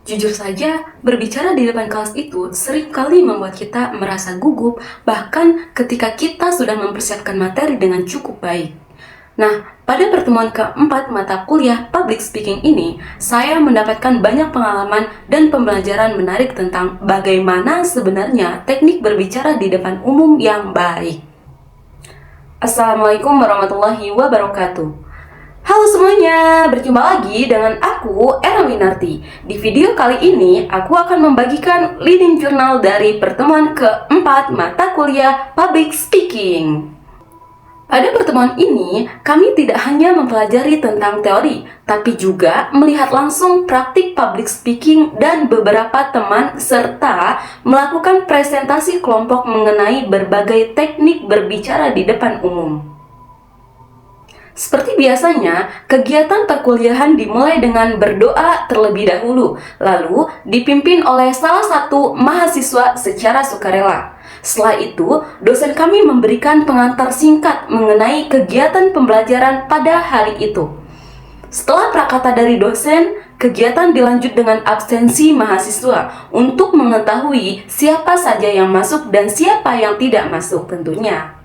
Jujur saja, berbicara di depan kelas itu seringkali membuat kita merasa gugup, bahkan ketika kita sudah mempersiapkan materi dengan cukup baik. Nah, pada pertemuan keempat mata kuliah Public Speaking ini, saya mendapatkan banyak pengalaman dan pembelajaran menarik tentang bagaimana sebenarnya teknik berbicara di depan umum yang baik. Assalamualaikum warahmatullahi wabarakatuh. Halo semuanya, berjumpa lagi dengan aku, Era Winarti. Di video kali ini, aku akan membagikan leading journal dari pertemuan keempat mata kuliah Public Speaking. Pada pertemuan ini, kami tidak hanya mempelajari tentang teori, tapi juga melihat langsung praktik public speaking dan beberapa teman serta melakukan presentasi kelompok mengenai berbagai teknik berbicara di depan umum. Seperti biasanya, kegiatan perkuliahan dimulai dengan berdoa terlebih dahulu, lalu dipimpin oleh salah satu mahasiswa secara sukarela. Setelah itu, dosen kami memberikan pengantar singkat mengenai kegiatan pembelajaran pada hari itu. Setelah prakata dari dosen, kegiatan dilanjut dengan absensi mahasiswa untuk mengetahui siapa saja yang masuk dan siapa yang tidak masuk tentunya.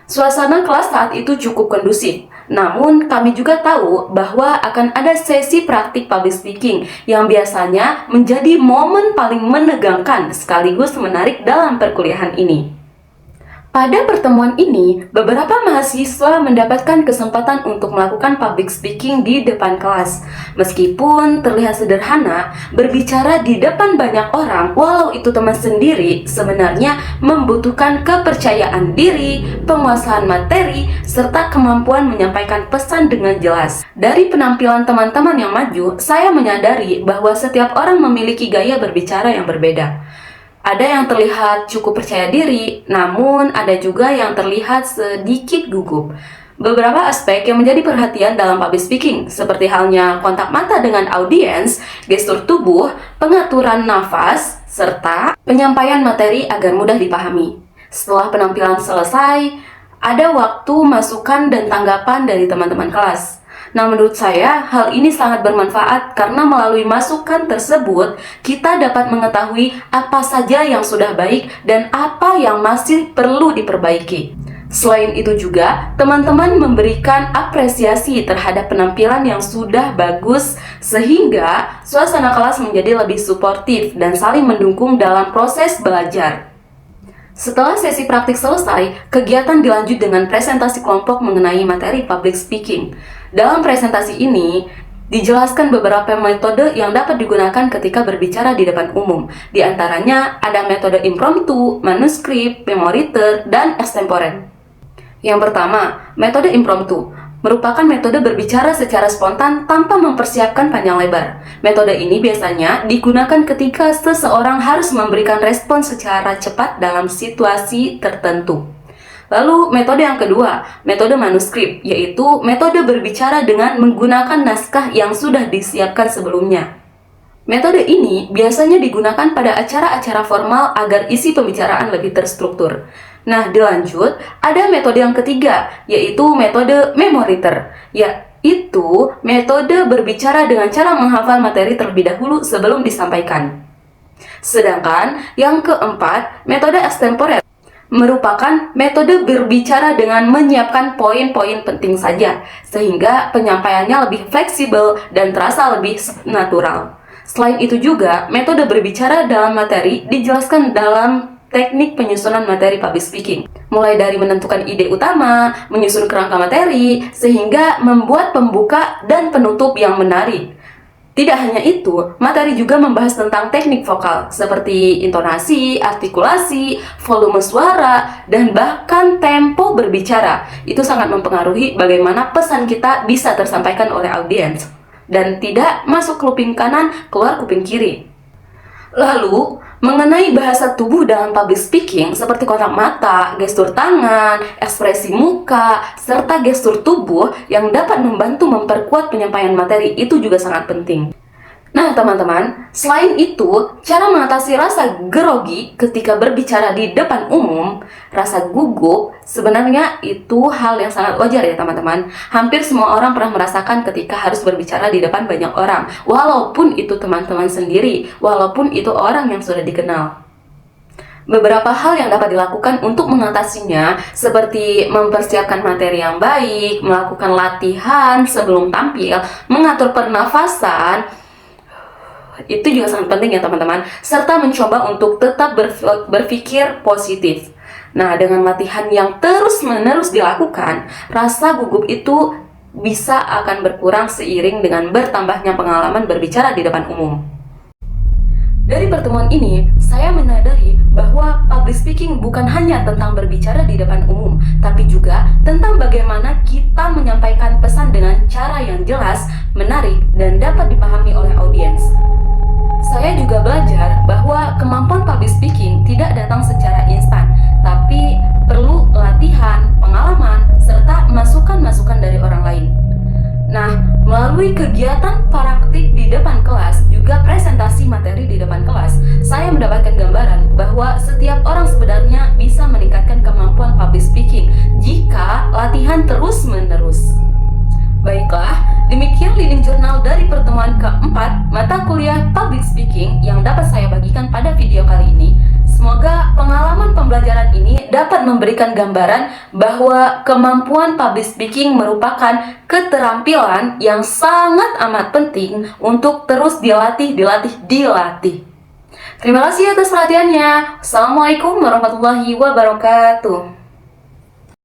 Suasana kelas saat itu cukup kondusif, namun kami juga tahu bahwa akan ada sesi praktik public speaking yang biasanya menjadi momen paling menegangkan sekaligus menarik dalam perkuliahan ini. Pada pertemuan ini, beberapa mahasiswa mendapatkan kesempatan untuk melakukan public speaking di depan kelas. Meskipun terlihat sederhana, berbicara di depan banyak orang, walau itu teman sendiri, sebenarnya membutuhkan kepercayaan diri, penguasaan materi, serta kemampuan menyampaikan pesan dengan jelas. Dari penampilan teman-teman yang maju, saya menyadari bahwa setiap orang memiliki gaya berbicara yang berbeda. Ada yang terlihat cukup percaya diri, namun ada juga yang terlihat sedikit gugup. Beberapa aspek yang menjadi perhatian dalam public speaking, seperti halnya kontak mata dengan audiens, gestur tubuh, pengaturan nafas, serta penyampaian materi agar mudah dipahami. Setelah penampilan selesai, ada waktu masukan dan tanggapan dari teman-teman kelas. Nah, menurut saya, hal ini sangat bermanfaat karena melalui masukan tersebut, kita dapat mengetahui apa saja yang sudah baik dan apa yang masih perlu diperbaiki. Selain itu juga, teman-teman memberikan apresiasi terhadap penampilan yang sudah bagus, sehingga suasana kelas menjadi lebih suportif dan saling mendukung dalam proses belajar. Setelah sesi praktik selesai, kegiatan dilanjut dengan presentasi kelompok mengenai materi public speaking. Dalam presentasi ini, dijelaskan beberapa metode yang dapat digunakan ketika berbicara di depan umum. Di antaranya ada metode impromptu, manuskrip, memoriter, dan extempore. Yang pertama, metode impromptu merupakan metode berbicara secara spontan tanpa mempersiapkan panjang lebar. Metode ini biasanya digunakan ketika seseorang harus memberikan respon secara cepat dalam situasi tertentu. Lalu metode yang kedua, metode manuskrip, yaitu metode berbicara dengan menggunakan naskah yang sudah disiapkan sebelumnya. Metode ini biasanya digunakan pada acara-acara formal agar isi pembicaraan lebih terstruktur. Nah, dilanjut, ada metode yang ketiga, yaitu metode memoriter, yaitu metode berbicara dengan cara menghafal materi terlebih dahulu sebelum disampaikan. Sedangkan yang keempat, metode extempore merupakan metode berbicara dengan menyiapkan poin-poin penting saja, sehingga penyampaiannya lebih fleksibel dan terasa lebih natural. Selain itu juga, metode berbicara dalam materi dijelaskan dalam teknik penyusunan materi public speaking. Mulai dari menentukan ide utama, menyusun kerangka materi, sehingga membuat pembuka dan penutup yang menarik. Tidak hanya itu, materi juga membahas tentang teknik vokal, seperti intonasi, artikulasi, volume suara, dan bahkan tempo berbicara. Itu sangat mempengaruhi bagaimana pesan kita bisa tersampaikan oleh audiens, dan tidak masuk kuping kanan, keluar kuping kiri. Lalu, mengenai bahasa tubuh dalam public speaking seperti kontak mata, gestur tangan, ekspresi muka, serta gestur tubuh yang dapat membantu memperkuat penyampaian materi itu juga sangat penting. Nah, teman-teman, selain itu, cara mengatasi rasa grogi ketika berbicara di depan umum, rasa gugup, sebenarnya itu hal yang sangat wajar ya, teman-teman. Hampir semua orang pernah merasakan ketika harus berbicara di depan banyak orang, walaupun itu teman-teman sendiri, walaupun itu orang yang sudah dikenal. Beberapa hal yang dapat dilakukan untuk mengatasinya, seperti mempersiapkan materi yang baik, melakukan latihan sebelum tampil, mengatur pernafasan, itu juga sangat penting ya teman-teman, serta mencoba untuk tetap berpikir positif. Nah, dengan latihan yang terus-menerus dilakukan, rasa gugup itu bisa akan berkurang seiring dengan bertambahnya pengalaman berbicara di depan umum. Dari pertemuan ini, saya menyadari bahwa public speaking bukan hanya tentang berbicara di depan umum, tapi juga tentang bagaimana kita menyampaikan pesan dengan cara yang jelas, menarik, dan dapat dipahami oleh audiens. Saya juga belajar bahwa kemampuan public speaking tidak datang secara instan, tapi perlu latihan, pengalaman, serta masukan-masukan dari orang lain. Nah, melalui kegiatan praktik di depan kelas, juga presentasi materi di depan kelas, saya mendapatkan gambaran bahwa setiap orang sebenarnya bisa meningkatkan kemampuan public speaking jika latihan terus-menerus. Baiklah, demikian leading journal dari pertemuan keempat mata kuliah public speaking yang dapat saya bagikan pada video kali ini. Semoga pengalaman pembelajaran ini dapat memberikan gambaran bahwa kemampuan public speaking merupakan keterampilan yang sangat amat penting untuk terus dilatih. Terima kasih atas perhatiannya. Assalamualaikum warahmatullahi wabarakatuh.